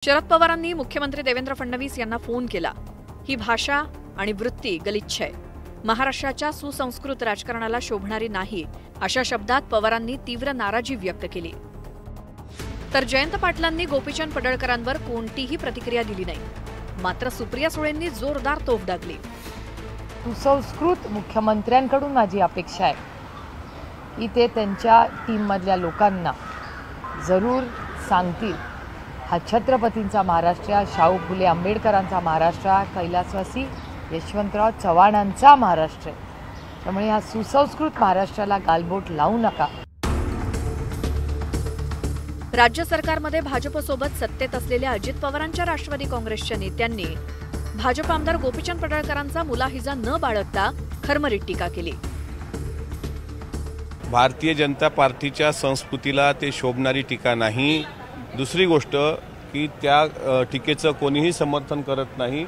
शरद पवारांनी मुख्यमंत्री देवेंद्र फडणवीस यांना फोन केला। ही भाषा आणि वृत्ती गलिच्छ आहे, महाराष्ट्राच्या सुसंस्कृत राजकारणाला शोभणारी नाही, अशा शब्दात पवारांनी तीव्र नाराजी व्यक्त केली। तर जयंत पाटलांनी गोपीचंद पडळकरांवर कोणतीही प्रतिक्रिया दिली नाही। मात्र सुप्रिया सुळेंनी जोरदार तोफ डागली। सुसंस्कृत मुख्यमंत्र्यांकडून माझी अपेक्षा आहे की ते त्यांच्या टीममधल्या लोकांना जरूर सांगतील हा छत्रपतींचा महाराष्ट्र, शाहू फुले आंबेडकरांचा महाराष्ट्र, कैलासवासी यशवंतराव चव्हाणांचा महाराष्ट्र आहे। त्यामुळे हा सुसंस्कृत महाराष्ट्राला गालबोट लावू नका। राज्य सरकारमध्ये भाजपसोबत सत्तेत असलेल्या अजित पवारांच्या राष्ट्रवादी काँग्रेसच्या नेत्यांनी भाजप आमदार गोपीचंद पडळकरांचा मुलाहिजा न बाळगता खरमरीत टीका केली। भारतीय जनता पार्टीच्या संस्कृतीला ते शोभणारी टीका नाही। दुसरी गोष्ट की त्या टीकेचं कोणीही समर्थन करत नाही।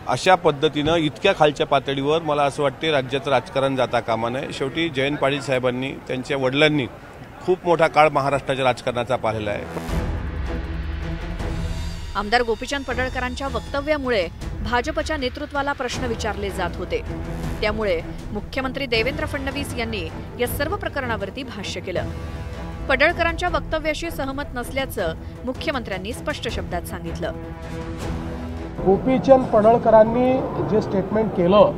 अशा पद्धतीनं इतक्या खालच्या पातळीवर मला असं वाटते राज्याचं राजकारण जाता कामा नये। शेवटी जयंत पाटील साहेबांनी, त्यांच्या वडिलांनी खूप मोठा काळ महाराष्ट्राच्या राजकारणाचा पाहिलेला आहे। आमदार गोपीचंद पडळकरांच्या वक्तव्यामुळे भाजपच्या नेतृत्वाला प्रश्न विचारले जात होते। त्यामुळे मुख्यमंत्री देवेंद्र फडणवीस यांनी या सर्व प्रकरणावरती भाष्य केलं। पडळकरांच्या वक्तव्याशी सहमत नसल्याचं मुख्यमंत्र्यांनी स्पष्ट शब्दात सांगितलं। गोपीचंद पडळकरांनी जे स्टेटमेंट केलं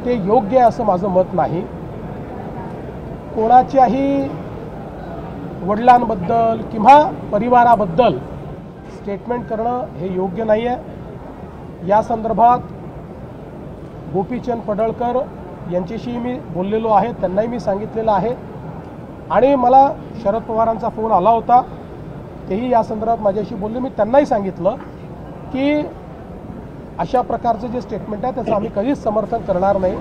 ते योग्य आहे असं माझं मत नाही। कोणाच्याही वडिलांबद्दल किंवा परिवाराबद्दल स्टेटमेंट करणं हे योग्य नाही आहे। या संदर्भात गोपीचंद पडळकर यांच्याशी मी बोललेलो आहे, त्यांनाही मी सांगितलेलं आहे आणि मला शरद पवारांचा फोन आला होता, तेही या संदर्भात माझ्याशी बोलले। मी त्यांनाही सांगितलं की अशा प्रकारचं जे स्टेटमेंट आहे त्याचं आम्ही कधीच समर्थन करणार नाही।